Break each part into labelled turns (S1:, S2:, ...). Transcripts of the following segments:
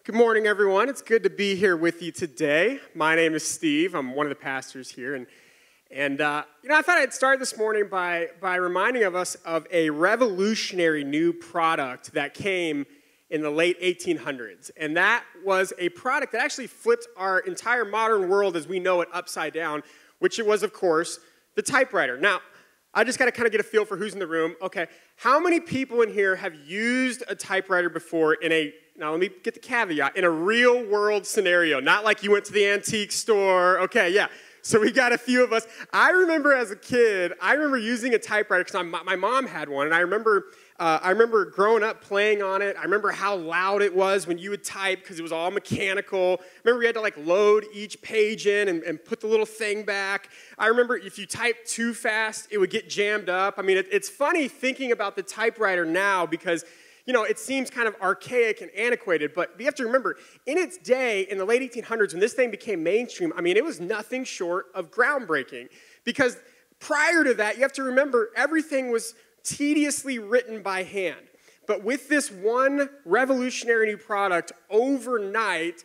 S1: Good morning, everyone. It's good to be here with you today. My name is Steve. I'm one of the pastors here. And I thought I'd start this morning by reminding us of a revolutionary new product that came in the late 1800s. And that was a product that actually flipped our entire modern world as we know it upside down, which it was, of course, the typewriter. Now, I just got to kind of get a feel for who's in the room. Okay, how many people in here have used a typewriter before now let me get the caveat, in a real world scenario, not like you went to the antique store. Okay, yeah. So we got a few of us. I remember as a kid, using a typewriter because my mom had one, and I remember growing up playing on it. I remember how loud it was when you would type because it was all mechanical. I remember we had to load each page in and put the little thing back. I remember if you typed too fast, it would get jammed up. I mean, it's funny thinking about the typewriter now because it seems kind of archaic and antiquated, but you have to remember, in its day, in the late 1800s, when this thing became mainstream, I mean, it was nothing short of groundbreaking. Because prior to that, you have to remember, everything was tediously written by hand. But with this one revolutionary new product, overnight,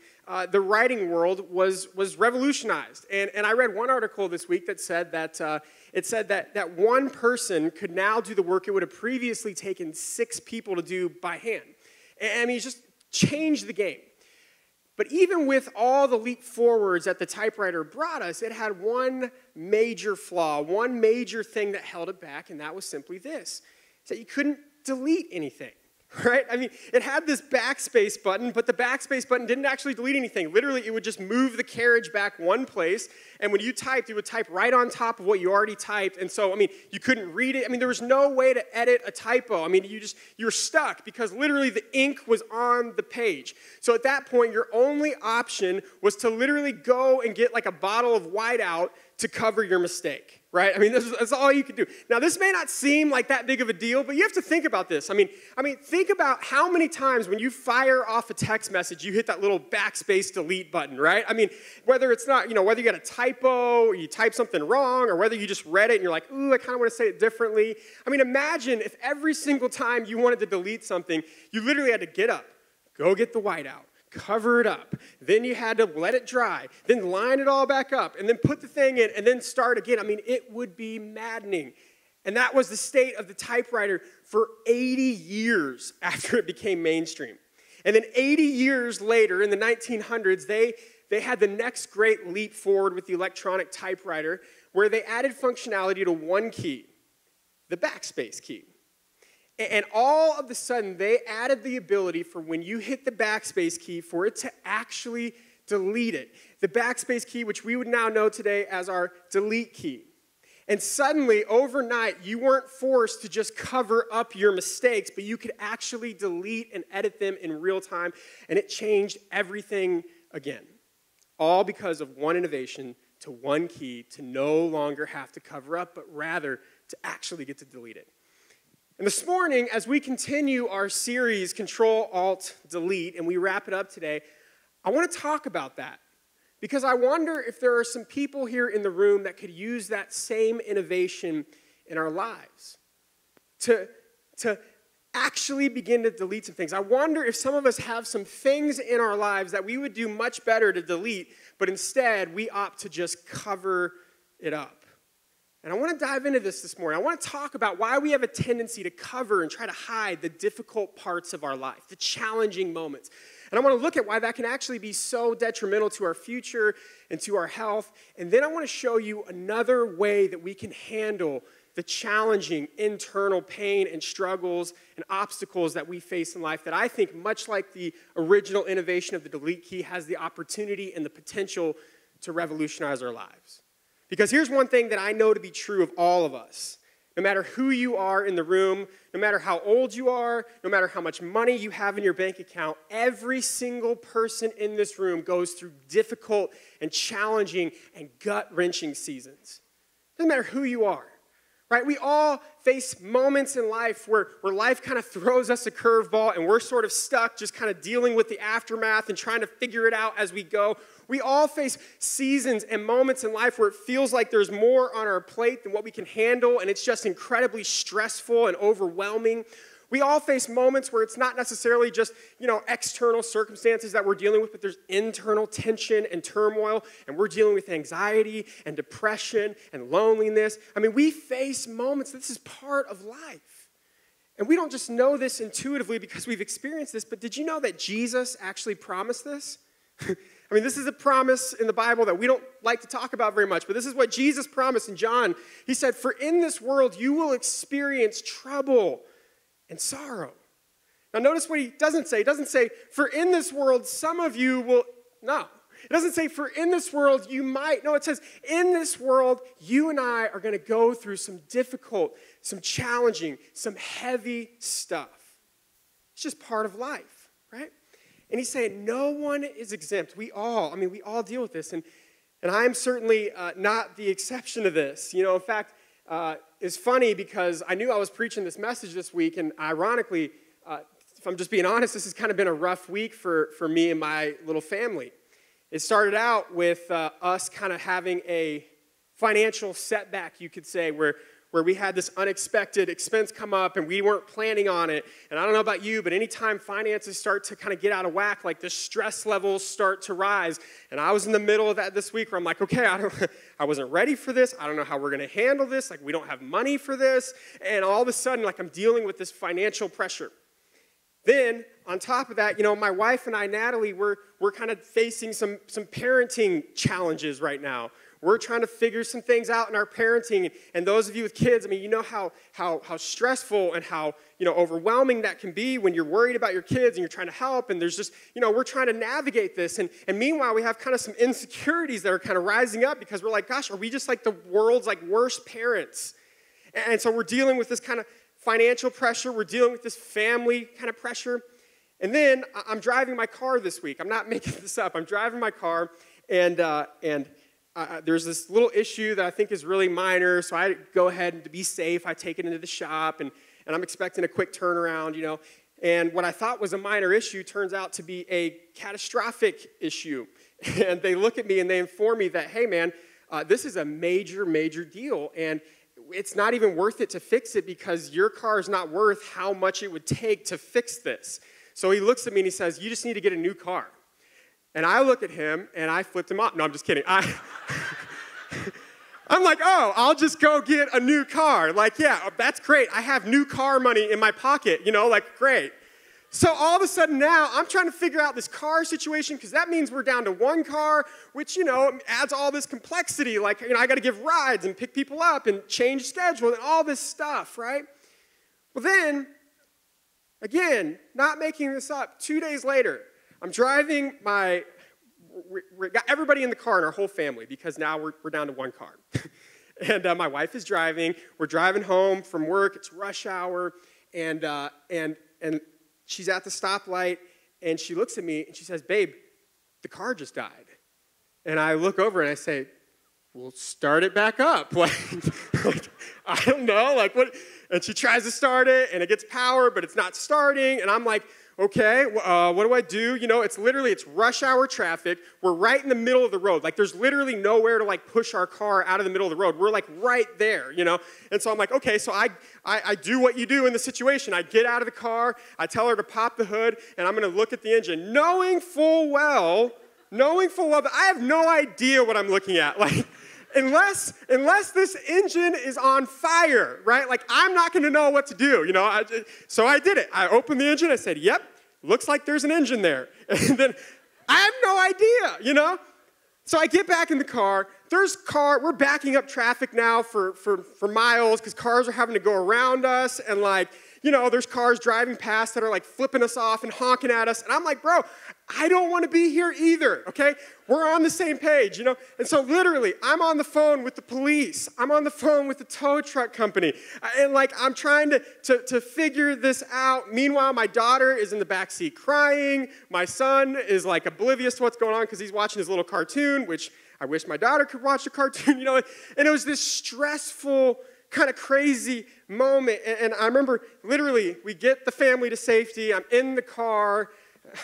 S1: the writing world was revolutionized. And I read one article this week that said that one person could now do the work it would have previously taken 6 people to do by hand. And I mean, it's just changed the game. But even with all the leap forwards that the typewriter brought us, it had one major flaw, one major thing that held it back, and that was simply this. It's that you couldn't delete anything. Right? I mean, it had this backspace button, but the backspace button didn't actually delete anything. Literally, it would just move the carriage back one place, and when you typed, it would type right on top of what you already typed, and so, I mean, you couldn't read it. I mean, there was no way to edit a typo. I mean, you were stuck because literally the ink was on the page. So at that point, your only option was to literally go and get a bottle of whiteout to cover your mistake, right? I mean, that's all you could do. Now, this may not seem like that big of a deal, but you have to think about this. I mean, think about how many times when you fire off a text message, you hit that little backspace delete button, right? I mean, whether it's not, whether you got a typo or you type something wrong or whether you just read it and you're like, ooh, I kind of want to say it differently. I mean, imagine if every single time you wanted to delete something, you literally had to get up, go get the whiteout, cover it up, then you had to let it dry, then line it all back up, and then put the thing in, and then start again. I mean, it would be maddening. And that was the state of the typewriter for 80 years after it became mainstream. And then 80 years later, in the 1900s, they had the next great leap forward with the electronic typewriter, where they added functionality to one key, the backspace key. And all of a sudden, they added the ability for when you hit the backspace key for it to actually delete it. The backspace key, which we would now know today as our delete key. And suddenly, overnight, you weren't forced to just cover up your mistakes, but you could actually delete and edit them in real time, and it changed everything again. All because of one innovation to one key to no longer have to cover up, but rather to actually get to delete it. And this morning, as we continue our series, CTRL+ALT+DELETE, and we wrap it up today, I want to talk about that. Because I wonder if there are some people here in the room that could use that same innovation in our lives. To actually begin to delete some things. I wonder if some of us have some things in our lives that we would do much better to delete, but instead we opt to just cover it up. And I want to dive into this morning. I want to talk about why we have a tendency to cover and try to hide the difficult parts of our life, the challenging moments. And I want to look at why that can actually be so detrimental to our future and to our health. And then I want to show you another way that we can handle the challenging internal pain and struggles and obstacles that we face in life that I think, much like the original innovation of the delete key, has the opportunity and the potential to revolutionize our lives. Because here's one thing that I know to be true of all of us. No matter who you are in the room, no matter how old you are, no matter how much money you have in your bank account, every single person in this room goes through difficult and challenging and gut-wrenching seasons. Doesn't matter who you are. Right? We all face moments in life where life kind of throws us a curveball and we're sort of stuck just kind of dealing with the aftermath and trying to figure it out as we go. We all face seasons and moments in life where it feels like there's more on our plate than what we can handle, and it's just incredibly stressful and overwhelming. We all face moments where it's not necessarily just, external circumstances that we're dealing with, but there's internal tension and turmoil, and we're dealing with anxiety and depression and loneliness. I mean, we face moments. This is part of life. And we don't just know this intuitively because we've experienced this, but did you know that Jesus actually promised this? I mean, this is a promise in the Bible that we don't like to talk about very much, but this is what Jesus promised in John. He said, "For in this world you will experience trouble and sorrow." Now notice what he doesn't say. He doesn't say, "For in this world some of you will," no. It doesn't say, "For in this world you might." No, it says, in this world you and I are going to go through some difficult, some challenging, some heavy stuff. It's just part of life, right? And he's saying no one is exempt. We all deal with this. And I'm certainly not the exception to this. In fact, it's funny because I knew I was preaching this message this week, and ironically, if I'm just being honest, this has kind of been a rough week for me and my little family. It started out with us kind of having a financial setback, you could say, where we had this unexpected expense come up and we weren't planning on it. And I don't know about you, but anytime finances start to kind of get out of whack, like the stress levels start to rise. And I was in the middle of that this week where I'm like, okay, I wasn't ready for this. I don't know how we're going to handle this. Like, we don't have money for this. And all of a sudden, like, I'm dealing with this financial pressure. Then, on top of that, my wife and I, Natalie, we're kind of facing some parenting challenges right now. We're trying to figure some things out in our parenting. And those of you with kids, I mean, you know how stressful and how, overwhelming that can be when you're worried about your kids and you're trying to help. And there's just, we're trying to navigate this. And meanwhile, we have kind of some insecurities that are kind of rising up because we're like, gosh, are we just like the world's like worst parents? And so we're dealing with this kind of financial pressure. We're dealing with this family kind of pressure. And then I'm driving my car this week. I'm not making this up. I'm driving my car, and there's this little issue that I think is really minor, so I go ahead and to be safe, I take it into the shop, and I'm expecting a quick turnaround, And what I thought was a minor issue turns out to be a catastrophic issue. And they look at me and they inform me that, hey, man, this is a major, major deal, and it's not even worth it to fix it because your car is not worth how much it would take to fix this. So he looks at me and he says, "You just need to get a new car." And I look at him, and I flipped him off. No, I'm just kidding. I'm like, oh, I'll just go get a new car. Like, yeah, that's great. I have new car money in my pocket, great. So all of a sudden now, I'm trying to figure out this car situation because that means we're down to one car, which, adds all this complexity. Like, I got to give rides and pick people up and change schedule and all this stuff, right? Well, then, again, not making this up, 2 days later, I'm driving we got everybody in the car in our whole family because now we're down to one car. And my wife is driving. We're driving home from work. It's rush hour. And she's at the stoplight. And she looks at me and she says, "Babe, the car just died." And I look over and I say, "Well, start it back up." Like I don't know. Like what? And she tries to start it and it gets power, but it's not starting. And I'm like, okay, what do I do? It's rush hour traffic. We're right in the middle of the road. Like, there's literally nowhere to, push our car out of the middle of the road. We're, right there, And so I'm like, okay, so I do what you do in the situation. I get out of the car. I tell her to pop the hood, and I'm going to look at the engine, knowing full well that I have no idea what I'm looking at. Unless this engine is on fire, right? I'm not going to know what to do, So I did it. I opened the engine. I said, "Yep, looks like there's an engine there." And then I have no idea, So I get back in the car. We're backing up traffic now for miles because cars are having to go around us. And there's cars driving past that are flipping us off and honking at us. And I'm like, bro, I don't want to be here either, okay? We're on the same page, And so literally, I'm on the phone with the police. I'm on the phone with the tow truck company. And I'm trying to figure this out. Meanwhile, my daughter is in the backseat crying. My son is oblivious to what's going on because he's watching his little cartoon, which I wish my daughter could watch the cartoon, And it was this stressful, kind of crazy moment. And I remember literally, we get the family to safety. I'm in the car.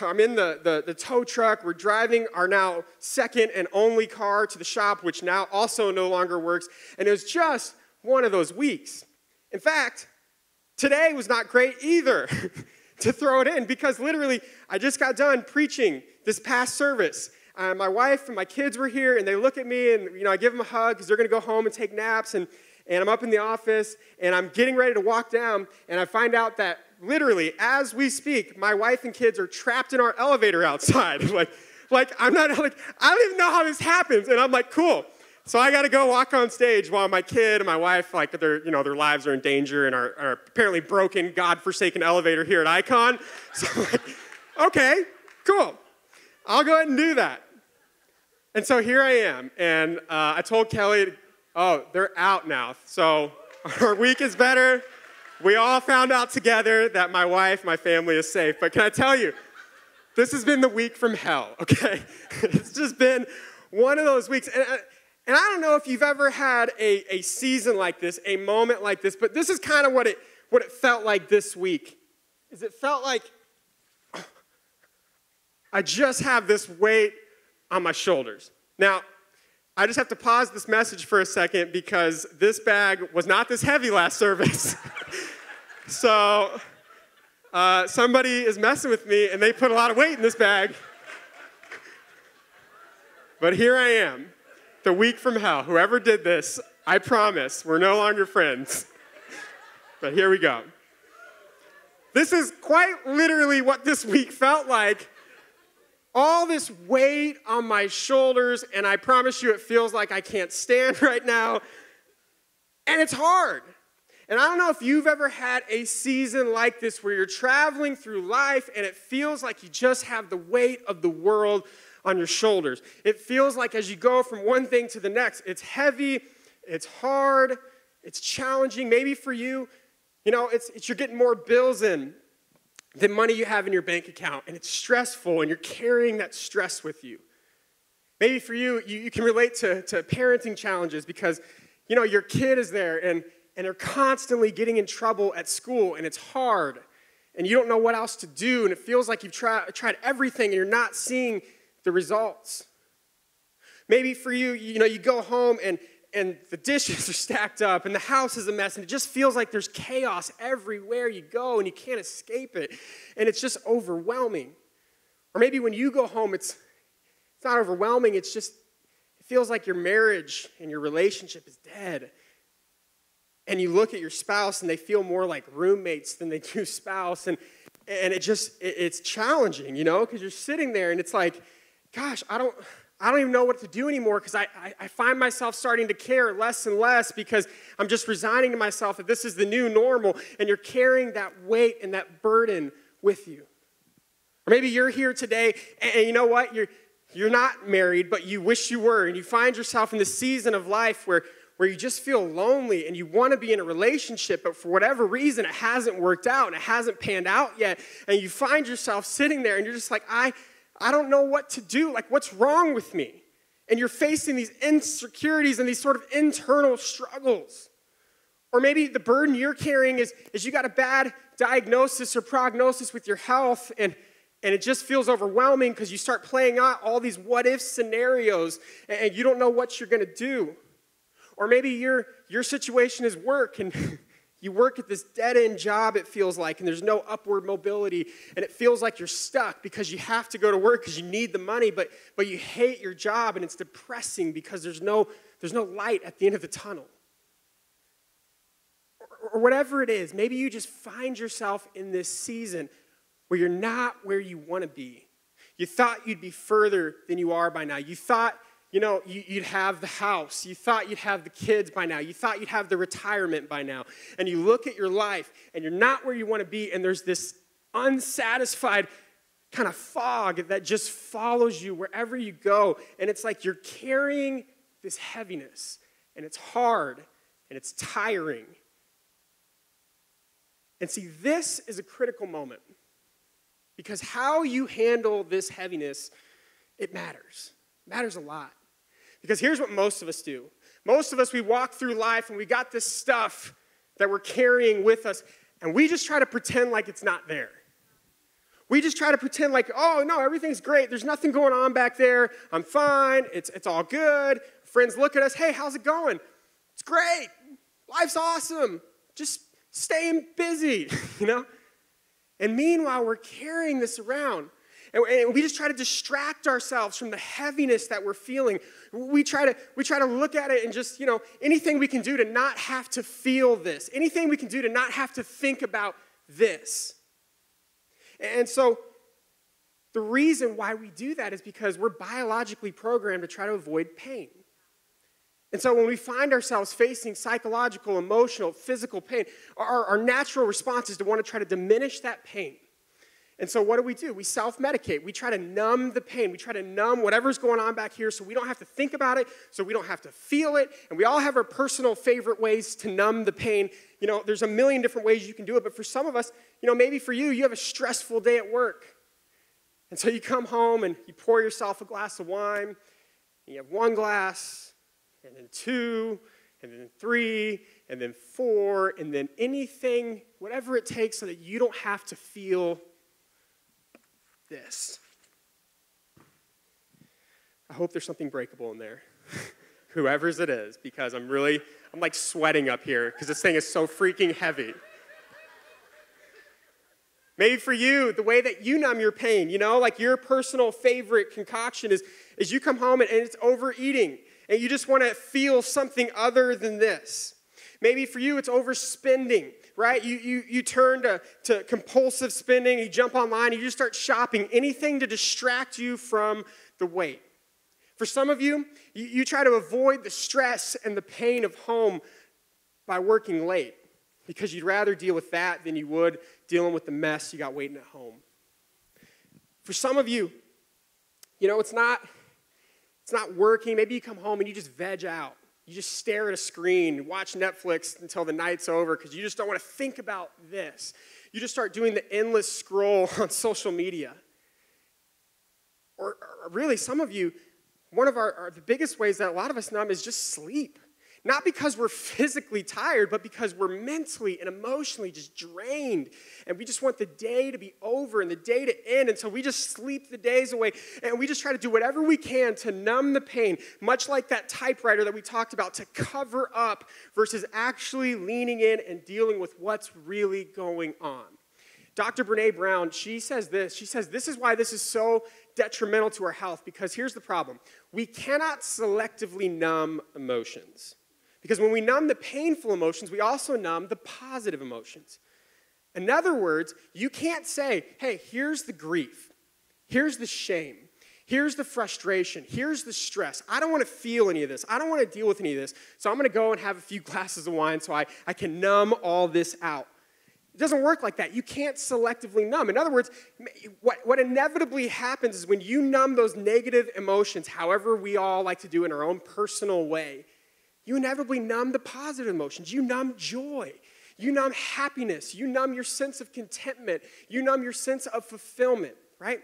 S1: I'm in the tow truck. We're driving our now second and only car to the shop, which now also no longer works. And it was just one of those weeks. In fact, Today was not great either, to throw it in, because literally I just got done preaching this past service. My wife and my kids were here, and they look at me, and I give them a hug because they're going to go home and take naps, and I'm up in the office, and I'm getting ready to walk down, and I find out that literally, as we speak, my wife and kids are trapped in our elevator outside. I don't even know how this happens, and I'm like, cool. So I got to go walk on stage while my kid and my wife, their lives are in danger and are apparently broken, God-forsaken elevator here at Icon. So I'm like, okay, cool. I'll go ahead and do that. And so here I am, and I told Kelly, oh, they're out now. So our week is better. We all found out together that my wife, my family is safe. But can I tell you, this has been the week from hell, okay? It's just been one of those weeks. And I don't know if you've ever had a season like this, a moment like this, but this is kind of what it felt like this week. Is it felt like I just have this weight on my shoulders. Now, I just have to pause this message for a second because this bag was not this heavy last service. So somebody is messing with me, and they put a lot of weight in this bag. But here I am, the week from hell. Whoever did this, I promise, we're no longer friends. But here we go. This is quite literally what this week felt like. All this weight on my shoulders, and I promise you it feels like I can't stand right now. And it's hard. And I don't know if you've ever had a season like this where you're traveling through life and it feels like you just have the weight of the world on your shoulders. It feels like as you go from one thing to the next, it's heavy, it's hard, it's challenging. Maybe for you, it's you're getting more bills in than money you have in your bank account, and it's stressful, and you're carrying that stress with you. Maybe for you, you can relate to parenting challenges because, your kid is there, and they're constantly getting in trouble at school, and it's hard, and you don't know what else to do, and it feels like you've tried everything, and you're not seeing the results. Maybe for you, you go home, and the dishes are stacked up, and the house is a mess, and it just feels like there's chaos everywhere you go, and you can't escape it, and it's just overwhelming. Or maybe when you go home, it's not overwhelming, it feels like your marriage and your relationship is dead. And you look at your spouse, and they feel more like roommates than they do spouse, and it's challenging, because you're sitting there, and it's like, gosh, I don't even know what to do anymore because I find myself starting to care less and less because I'm just resigning to myself that this is the new normal, and you're carrying that weight and that burden with you. Or maybe you're here today, and you know what? You're not married, but you wish you were, and you find yourself in this season of life where you just feel lonely, and you want to be in a relationship, but for whatever reason, it hasn't worked out, and it hasn't panned out yet, and you find yourself sitting there, and you're just like, I don't know what to do. Like, what's wrong with me? And you're facing these insecurities and these sort of internal struggles. Or maybe the burden you're carrying is you got a bad diagnosis or prognosis with your health, and it just feels overwhelming because you start playing out all these what-if scenarios, and you don't know what you're going to do. Or maybe your situation is work, and you work at this dead-end job, it feels like, and there's no upward mobility, and it feels like you're stuck because you have to go to work because you need the money, but you hate your job, and it's depressing because there's no light at the end of the tunnel. Or whatever it is, maybe you just find yourself in this season where you're not where you want to be. You thought you'd be further than you are by now. You thought you'd have the house. You thought you'd have the kids by now. You thought you'd have the retirement by now. And you look at your life, and you're not where you want to be, and there's this unsatisfied kind of fog that just follows you wherever you go. And it's like you're carrying this heaviness, and it's hard, and it's tiring. And see, this is a critical moment because how you handle this heaviness, it matters. It matters a lot. Because here's what most of us do. Most of us, we walk through life and we got this stuff that we're carrying with us, and we just try to pretend like it's not there. We just try to pretend like, oh, no, everything's great. There's nothing going on back there. I'm fine. It's all good. Friends look at us. Hey, how's it going? It's great. Life's awesome. Just staying busy, you know? And meanwhile, we're carrying this around. And we just try to distract ourselves from the heaviness that we're feeling. We try to look at it and just, anything we can do to not have to feel this. Anything we can do to not have to think about this. And so the reason why we do that is because we're biologically programmed to try to avoid pain. And so when we find ourselves facing psychological, emotional, physical pain, our natural response is to want to try to diminish that pain. And so what do? We self-medicate. We try to numb the pain. We try to numb whatever's going on back here so we don't have to think about it, so we don't have to feel it. And we all have our personal favorite ways to numb the pain. There's a million different ways you can do it. But for some of us, maybe for you, you have a stressful day at work. And so you come home and you pour yourself a glass of wine. And you have one glass, and then two, and then three, and then four, and then anything, whatever it takes so that you don't have to feel this. I hope there's something breakable in there, whoever's it is, because I'm like sweating up here because this thing is so freaking heavy. Maybe for you, the way that you numb your pain, like your personal favorite concoction is you come home and it's overeating, and you just want to feel something other than this. Maybe for you, it's overspending, right? You turn to compulsive spending, you jump online, you just start shopping, anything to distract you from the weight. For some of you, you try to avoid the stress and the pain of home by working late because you'd rather deal with that than you would dealing with the mess you got waiting at home. For some of you, it's not working. Maybe you come home and you just veg out. You just stare at a screen, watch Netflix until the night's over because you just don't want to think about this. You just start doing the endless scroll on social media. Or really, some of you, one of the biggest ways that a lot of us numb is just sleep. Not because we're physically tired, but because we're mentally and emotionally just drained. And we just want the day to be over and the day to end. And so we just sleep the days away. And we just try to do whatever we can to numb the pain, much like that typewriter that we talked about, to cover up versus actually leaning in and dealing with what's really going on. Dr. Brene Brown, she says this. She says, this is why this is so detrimental to our health, because here's the problem. We cannot selectively numb emotions. Because when we numb the painful emotions, we also numb the positive emotions. In other words, you can't say, hey, here's the grief, here's the shame, here's the frustration, here's the stress. I don't want to feel any of this. I don't want to deal with any of this. So I'm going to go and have a few glasses of wine so I can numb all this out. It doesn't work like that. You can't selectively numb. In other words, what inevitably happens is when you numb those negative emotions, however we all like to do in our own personal way, you inevitably numb the positive emotions. You numb joy. You numb happiness. You numb your sense of contentment. You numb your sense of fulfillment, right?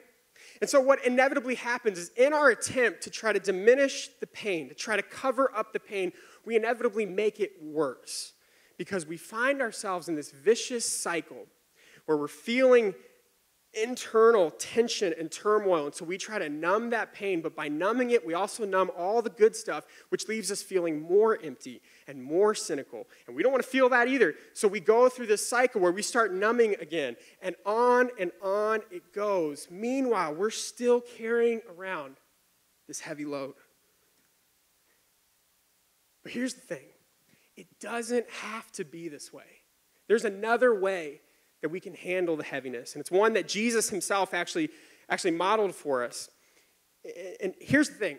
S1: And so what inevitably happens is in our attempt to try to diminish the pain, to try to cover up the pain, we inevitably make it worse because we find ourselves in this vicious cycle where we're feeling internal tension and turmoil, and so we try to numb that pain, but by numbing it, we also numb all the good stuff, which leaves us feeling more empty and more cynical, and we don't want to feel that either, so we go through this cycle where we start numbing again, and on it goes. Meanwhile, we're still carrying around this heavy load. But here's the thing. It doesn't have to be this way. There's another way that we can handle the heaviness. And it's one that Jesus himself actually modeled for us. And here's the thing.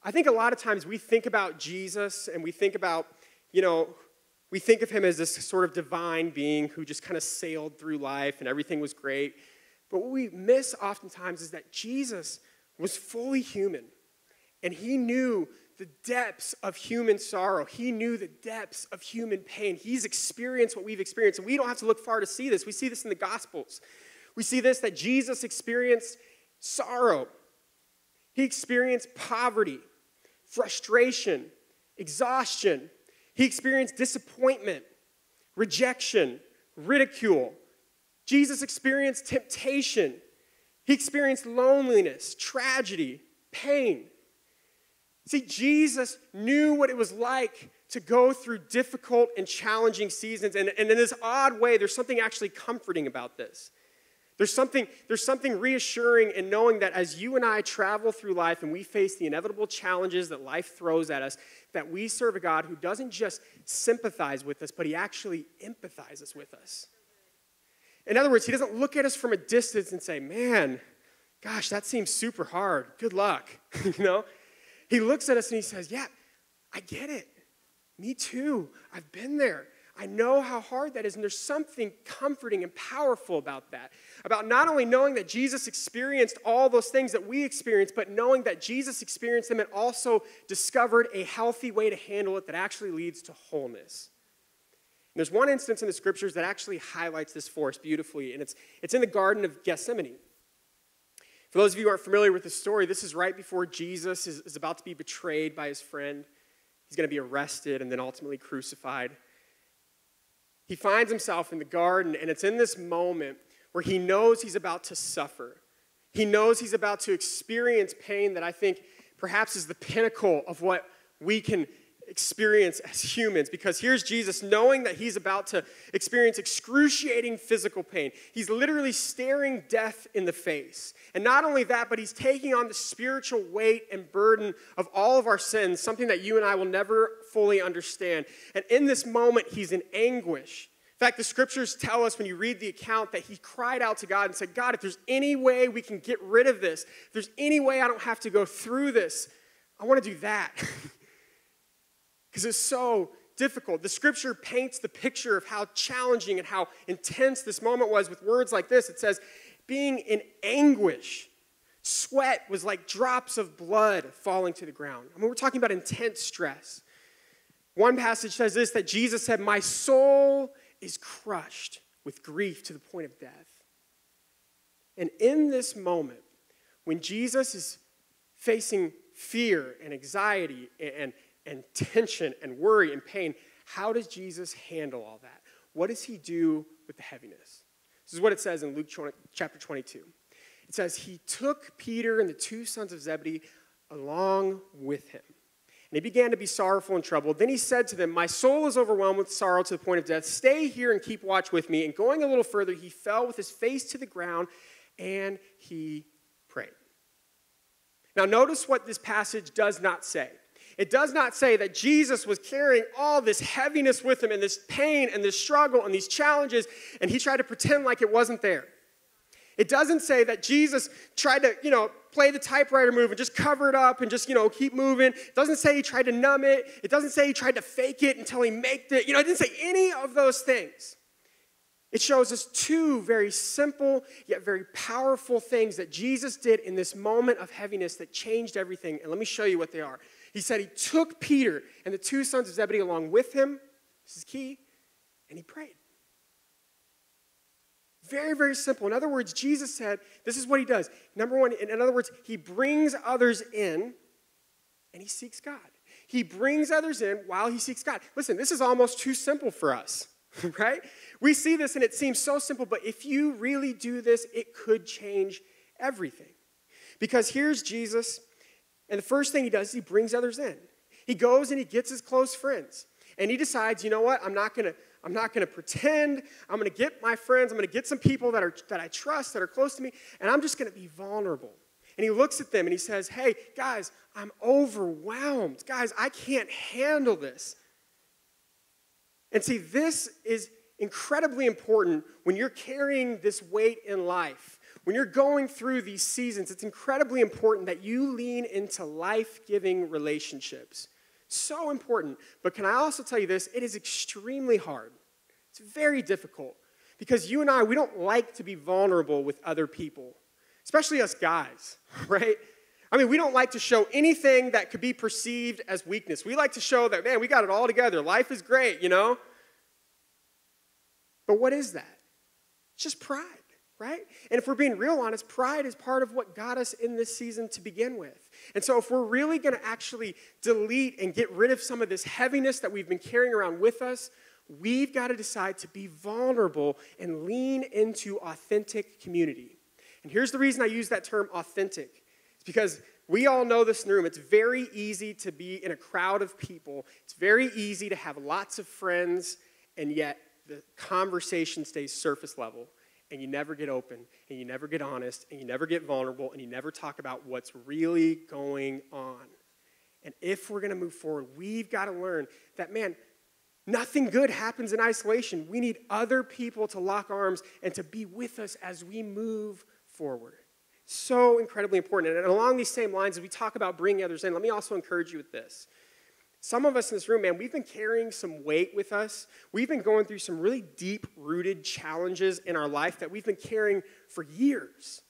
S1: I think a lot of times we think about Jesus and we think about, we think of him as this sort of divine being who just kind of sailed through life and everything was great. But what we miss oftentimes is that Jesus was fully human. And he knew the depths of human sorrow. He knew the depths of human pain. He's experienced what we've experienced. And we don't have to look far to see this. We see this in the Gospels. We see this, that Jesus experienced sorrow. He experienced poverty, frustration, exhaustion. He experienced disappointment, rejection, ridicule. Jesus experienced temptation. He experienced loneliness, tragedy, pain. See, Jesus knew what it was like to go through difficult and challenging seasons. And in this odd way, there's something actually comforting about this. There's something reassuring in knowing that as you and I travel through life and we face the inevitable challenges that life throws at us, that we serve a God who doesn't just sympathize with us, but he actually empathizes with us. In other words, he doesn't look at us from a distance and say, man, gosh, that seems super hard. Good luck. He looks at us and he says, yeah, I get it. Me too. I've been there. I know how hard that is, and there's something comforting and powerful about that. About not only knowing that Jesus experienced all those things that we experience, but knowing that Jesus experienced them and also discovered a healthy way to handle it that actually leads to wholeness. And there's one instance in the scriptures that actually highlights this for us beautifully, and it's in the Garden of Gethsemane. For those of you who aren't familiar with the story, this is right before Jesus is about to be betrayed by his friend. He's going to be arrested and then ultimately crucified. He finds himself in the garden, and it's in this moment where he knows he's about to suffer. He knows he's about to experience pain that I think perhaps is the pinnacle of what we can experience as humans, because here's Jesus knowing that he's about to experience excruciating physical pain. He's literally staring death in the face. And not only that, but he's taking on the spiritual weight and burden of all of our sins, something that you and I will never fully understand. And in this moment, he's in anguish. In fact, the scriptures tell us when you read the account that he cried out to God and said, God, if there's any way we can get rid of this, if there's any way I don't have to go through this, I want to do that. Because it's so difficult. The scripture paints the picture of how challenging and how intense this moment was with words like this. It says, being in anguish, sweat was like drops of blood falling to the ground. I mean, we're talking about intense stress. One passage says this, that Jesus said, my soul is crushed with grief to the point of death. And in this moment, when Jesus is facing fear and anxiety and tension and worry and pain, how does Jesus handle all that? What does he do with the heaviness? This is what it says in Luke chapter 22. It says, he took Peter and the two sons of Zebedee along with him. And he began to be sorrowful and troubled. Then he said to them, my soul is overwhelmed with sorrow to the point of death. Stay here and keep watch with me. And going a little further, he fell with his face to the ground and he prayed. Now notice what this passage does not say. It does not say that Jesus was carrying all this heaviness with him and this pain and this struggle and these challenges, and he tried to pretend like it wasn't there. It doesn't say that Jesus tried to, play the typewriter move and just cover it up and just, keep moving. It doesn't say he tried to numb it. It doesn't say he tried to fake it until he maked it. It didn't say any of those things. It shows us two very simple yet very powerful things that Jesus did in this moment of heaviness that changed everything. And let me show you what they are. He said he took Peter and the two sons of Zebedee along with him. This is key. And he prayed. Very, very simple. In other words, Jesus said, this is what he does. Number one, in other words, he brings others in and he seeks God. He brings others in while he seeks God. Listen, this is almost too simple for us, right? We see this and it seems so simple, but if you really do this, it could change everything. Because here's Jesus, and the first thing he does is he brings others in. He goes and he gets his close friends. And he decides, you know what, I'm not going to pretend. I'm going to get my friends. I'm going to get some people that I trust, that are close to me, and I'm just going to be vulnerable. And he looks at them and he says, hey, guys, I'm overwhelmed. Guys, I can't handle this. And see, this is incredibly important when you're carrying this weight in life. When you're going through these seasons, it's incredibly important that you lean into life-giving relationships. So important. But can I also tell you this? It is extremely hard. It's very difficult. Because you and I, we don't like to be vulnerable with other people. Especially us guys, right? I mean, we don't like to show anything that could be perceived as weakness. We like to show that, man, we got it all together. Life is great, But what is that? It's just pride. Right? And if we're being real honest, pride is part of what got us in this season to begin with. And so if we're really going to actually delete and get rid of some of this heaviness that we've been carrying around with us, we've got to decide to be vulnerable and lean into authentic community. And here's the reason I use that term authentic. It's because we all know this in the room. It's very easy to be in a crowd of people. It's very easy to have lots of friends, and yet the conversation stays surface level, and you never get open, and you never get honest, and you never get vulnerable, and you never talk about what's really going on. And if we're going to move forward, we've got to learn that, man, nothing good happens in isolation. We need other people to lock arms and to be with us as we move forward. So incredibly important. And along these same lines, as we talk about bringing others in, let me also encourage you with this. Some of us in this room, man, we've been carrying some weight with us. We've been going through some really deep-rooted challenges in our life that we've been carrying for years.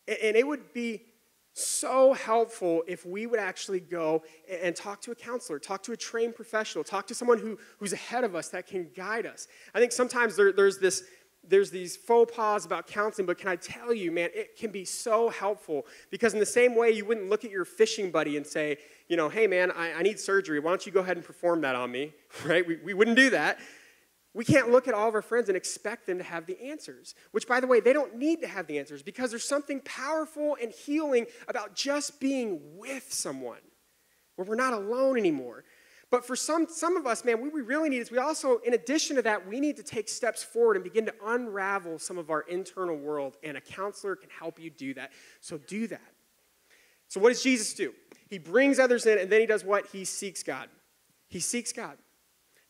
S1: And it would be so helpful if we would actually go and talk to a counselor, talk to a trained professional, talk to someone who's ahead of us that can guide us. I think sometimes there's these faux pas about counseling, but can I tell you, man, it can be so helpful, because in the same way you wouldn't look at your fishing buddy and say, hey, man, I need surgery. Why don't you go ahead and perform that on me, right? We wouldn't do that. We can't look at all of our friends and expect them to have the answers, which, by the way, they don't need to have the answers, because there's something powerful and healing about just being with someone where we're not alone anymore. But for some of us, man, what we really need is we also, in addition to that, we need to take steps forward and begin to unravel some of our internal world, and a counselor can help you do that. So do that. So what does Jesus do? He brings others in, and then he does what? He seeks God. He seeks God.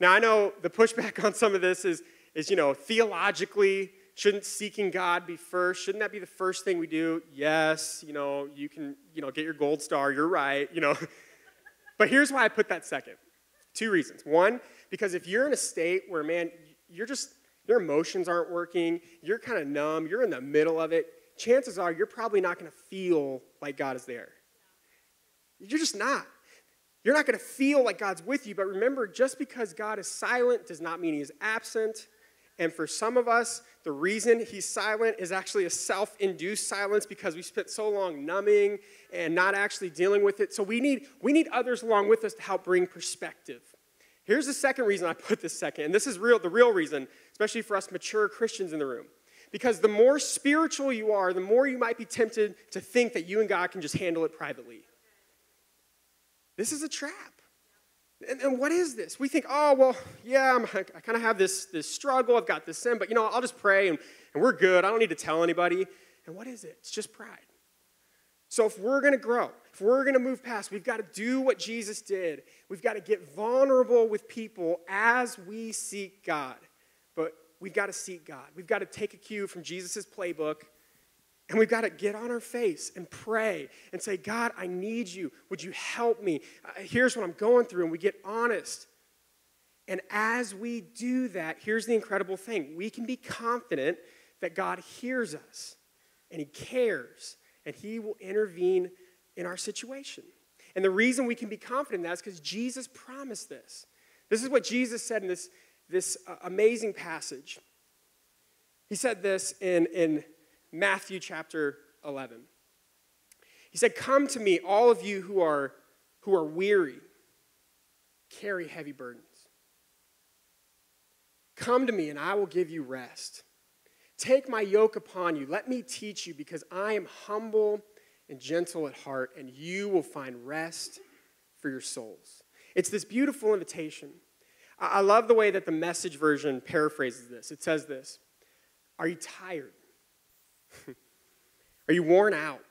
S1: Now, I know the pushback on some of this is theologically, shouldn't seeking God be first? Shouldn't that be the first thing we do? Yes, you can, get your gold star. You're right, But here's why I put that second. 2 reasons. One, because if you're in a state where, man, your emotions aren't working, you're kind of numb, you're in the middle of it, chances are you're probably not going to feel like God is there. You're just not. You're not going to feel like God's with you, but remember, just because God is silent does not mean he is absent. And for some of us, the reason he's silent is actually a self-induced silence, because we spent so long numbing and not actually dealing with it. So we need others along with us to help bring perspective. Here's the second reason I put this second, and this is the real reason, especially for us mature Christians in the room. Because the more spiritual you are, the more you might be tempted to think that you and God can just handle it privately. This is a trap. And what is this? We think, oh, well, yeah, I kind of have this struggle. I've got this sin, but, I'll just pray, and we're good. I don't need to tell anybody. And what is it? It's just pride. So if we're going to grow, if we're going to move past, we've got to do what Jesus did. We've got to get vulnerable with people as we seek God. But we've got to seek God. We've got to take a cue from Jesus' playbook, and we've got to get on our face and pray and say, God, I need you. Would you help me? Here's what I'm going through, and we get honest. And as we do that, here's the incredible thing. We can be confident that God hears us, and he cares, and he will intervene in our situation. And the reason we can be confident in that is because Jesus promised this. This is what Jesus said in this amazing passage. He said this in Matthew chapter 11. He said, "Come to me, all of you who are weary, carry heavy burdens. Come to me, and I will give you rest. Take my yoke upon you. Let me teach you, because I am humble and gentle at heart, and you will find rest for your souls." It's this beautiful invitation. I love the way that the Message version paraphrases this. It says this: are you tired? Are you worn out?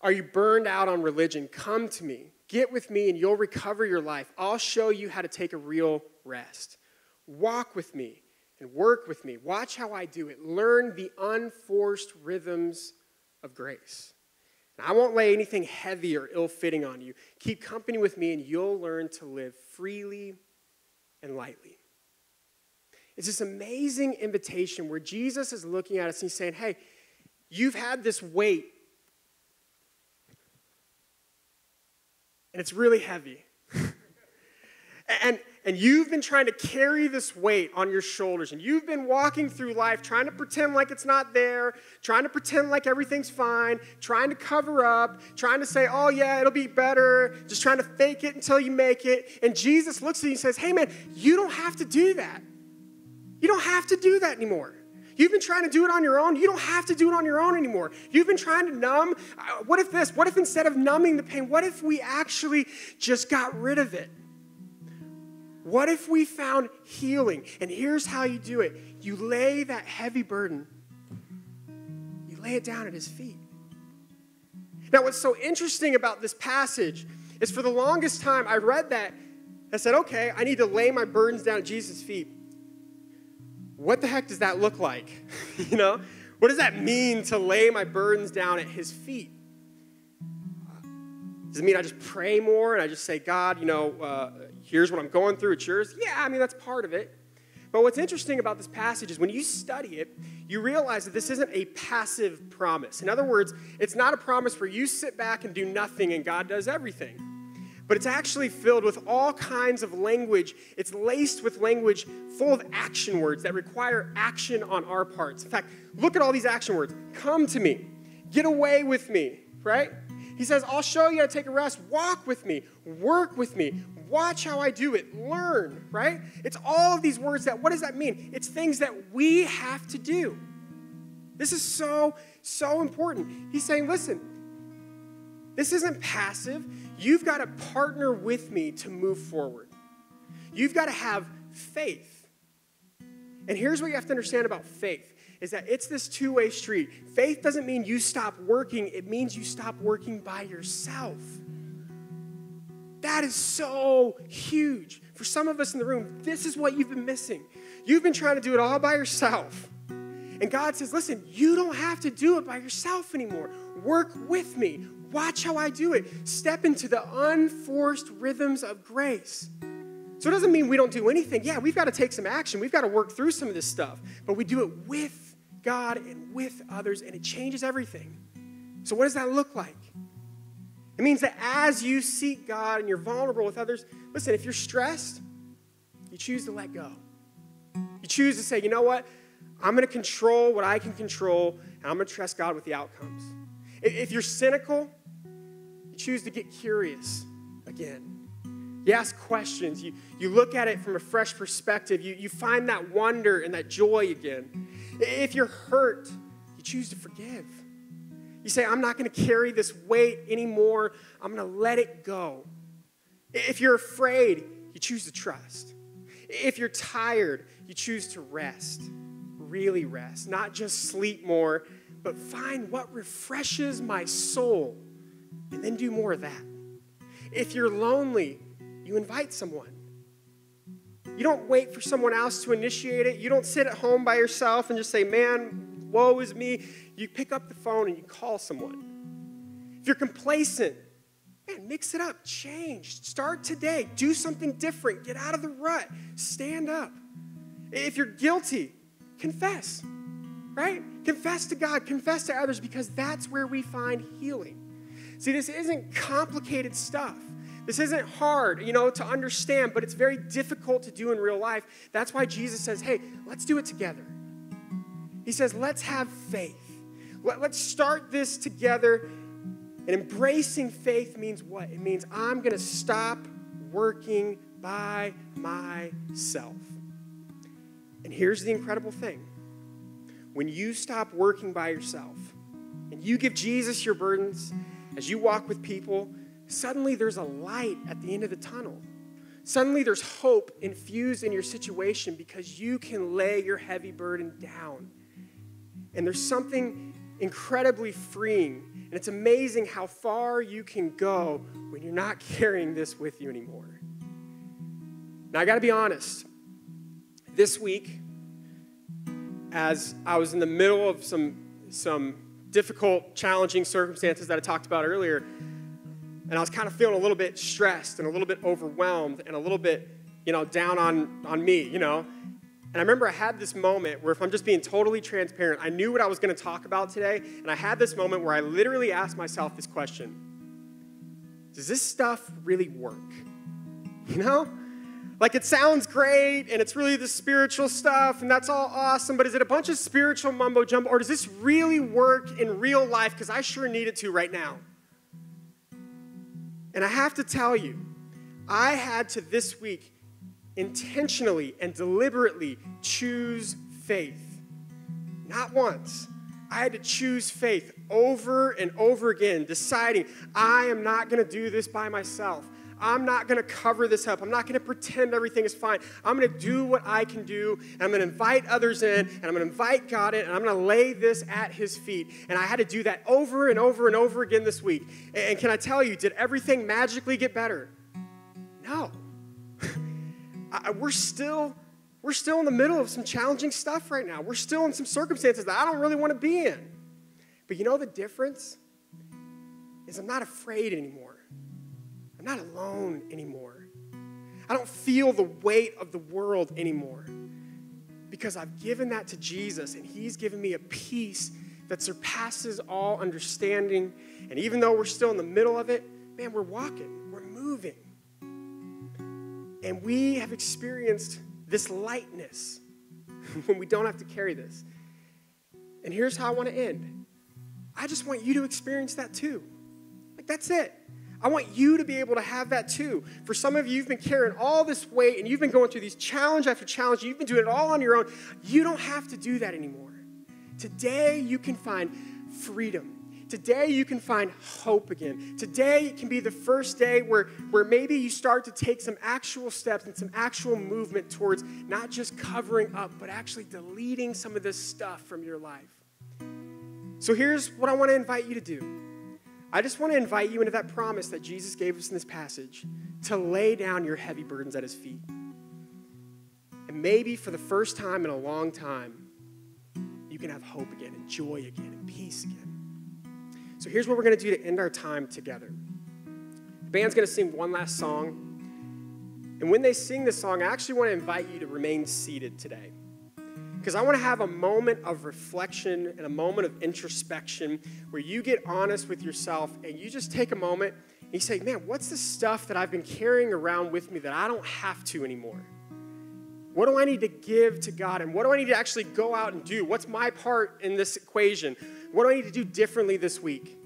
S1: Are you burned out on religion? Come to me. Get with me, and you'll recover your life. I'll show you how to take a real rest. Walk with me and work with me. Watch how I do it. Learn the unforced rhythms of grace. And I won't lay anything heavy or ill-fitting on you. Keep company with me, and you'll learn to live freely and lightly. It's this amazing invitation where Jesus is looking at us and he's saying, hey, you've had this weight, and it's really heavy. And you've been trying to carry this weight on your shoulders, and you've been walking through life trying to pretend like it's not there, trying to pretend like everything's fine, trying to cover up, trying to say, oh yeah, it'll be better, just trying to fake it until you make it. And Jesus looks at you and says, hey man, you don't have to do that. You don't have to do that anymore. You've been trying to do it on your own. You don't have to do it on your own anymore. You've been trying to numb. What if this? What if instead of numbing the pain, what if we actually just got rid of it? What if we found healing? And here's how you do it. You lay that heavy burden, you lay it down at his feet. Now, what's so interesting about this passage is for the longest time I read that, I said, okay, I need to lay my burdens down at Jesus' feet. What the heck does that look like? What does that mean to lay my burdens down at his feet? Does it mean I just pray more and I just say, God, here's what I'm going through, it's yours? Yeah, that's part of it. But what's interesting about this passage is when you study it, you realize that this isn't a passive promise. In other words, it's not a promise where you sit back and do nothing and God does everything. But it's actually filled with all kinds of language. It's laced with language full of action words that require action on our parts. In fact, look at all these action words. Come to me. Get away with me, right? He says, I'll show you how to take a rest. Walk with me. Work with me. Watch how I do it. Learn, right? It's all of these words what does that mean? It's things that we have to do. This is so, so important. He's saying, listen, this isn't passive. You've got to partner with me to move forward. You've got to have faith. And here's what you have to understand about faith, is that it's this two-way street. Faith doesn't mean you stop working. It means you stop working by yourself. That is so huge. For some of us in the room, this is what you've been missing. You've been trying to do it all by yourself. And God says, listen, you don't have to do it by yourself anymore. Work with me. Watch how I do it. Step into the unforced rhythms of grace. So it doesn't mean we don't do anything. Yeah, we've got to take some action. We've got to work through some of this stuff. But we do it with God and with others, and it changes everything. So what does that look like? It means that as you seek God and you're vulnerable with others, listen, if you're stressed, you choose to let go. You choose to say, you know what? I'm going to control what I can control, and I'm going to trust God with the outcomes. If you're cynical, you choose to get curious again. You ask questions. You look at it from a fresh perspective. You find that wonder and that joy again. If you're hurt, you choose to forgive. You say, I'm not going to carry this weight anymore. I'm going to let it go. If you're afraid, you choose to trust. If you're tired, you choose to rest. Really rest. Not just sleep more, but find what refreshes my soul and then do more of that. If you're lonely, you invite someone. You don't wait for someone else to initiate it. You don't sit at home by yourself and just say, man, woe is me. You pick up the phone and you call someone. If you're complacent, man, mix it up. Change. Start today. Do something different. Get out of the rut. Stand up. If you're guilty, confess. Right? Confess to God. Confess to others, because that's where we find healing. See, this isn't complicated stuff. This isn't hard, to understand, but it's very difficult to do in real life. That's why Jesus says, hey, let's do it together. He says, let's have faith. Let's start this together. And embracing faith means what? It means I'm going to stop working by myself. And here's the incredible thing. When you stop working by yourself and you give Jesus your burdens, as you walk with people, suddenly there's a light at the end of the tunnel. Suddenly there's hope infused in your situation because you can lay your heavy burden down. And there's something incredibly freeing. And it's amazing how far you can go when you're not carrying this with you anymore. Now, I got to be honest. This week, as I was in the middle of some difficult, challenging circumstances that I talked about earlier, and I was kind of feeling a little bit stressed and a little bit overwhelmed and a little bit, down on me, And I remember I had this moment where, if I'm just being totally transparent, I knew what I was going to talk about today, and I had this moment where I literally asked myself this question: does this stuff really work? Like, it sounds great, and it's really the spiritual stuff, and that's all awesome, but is it a bunch of spiritual mumbo jumbo, or does this really work in real life? Because I sure need it to right now. And I have to tell you, I had to this week intentionally and deliberately choose faith Not once. I had to choose faith over and over again, deciding I am not going to do this by myself. I'm not going to cover this up. I'm not going to pretend everything is fine. I'm going to do what I can do, and I'm going to invite others in, and I'm going to invite God in, and I'm going to lay this at his feet. And I had to do that over and over and over again this week. And can I tell you, did everything magically get better? No. We're still in the middle of some challenging stuff right now. We're still in some circumstances that I don't really want to be in. But you know the difference is I'm not afraid anymore. I'm not alone anymore. I don't feel the weight of the world anymore because I've given that to Jesus, and he's given me a peace that surpasses all understanding. And even though we're still in the middle of it, man, we're walking, we're moving. And we have experienced this lightness when we don't have to carry this. And here's how I want to end. I just want you to experience that too. Like, that's it. I want you to be able to have that too. For some of you, you've been carrying all this weight, and you've been going through these challenge after challenge. You've been doing it all on your own. You don't have to do that anymore. Today, you can find freedom. Today, you can find hope again. Today can be the first day where maybe you start to take some actual steps and some actual movement towards not just covering up, but actually deleting some of this stuff from your life. So here's what I want to invite you to do. I just want to invite you into that promise that Jesus gave us in this passage to lay down your heavy burdens at his feet. And maybe for the first time in a long time, you can have hope again and joy again and peace again. So here's what we're going to do to end our time together. The band's going to sing one last song. And when they sing this song, I actually want to invite you to remain seated today. Because I want to have a moment of reflection and a moment of introspection where you get honest with yourself and you just take a moment and you say, man, what's the stuff that I've been carrying around with me that I don't have to anymore? What do I need to give to God? And what do I need to actually go out and do? What's my part in this equation? What do I need to do differently this week?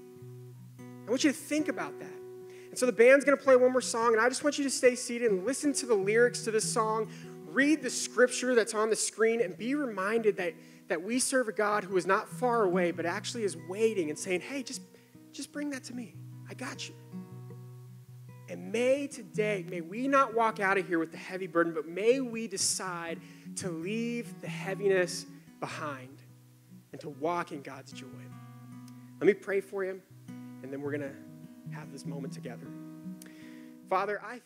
S1: I want you to think about that. And so the band's going to play one more song, and I just want you to stay seated and listen to the lyrics to this song. Read the scripture that's on the screen and be reminded that we serve a God who is not far away, but actually is waiting and saying, hey, just bring that to me. I got you. And may we not walk out of here with the heavy burden, but may we decide to leave the heaviness behind and to walk in God's joy. Let me pray for you, and then we're going to have this moment together. Father, I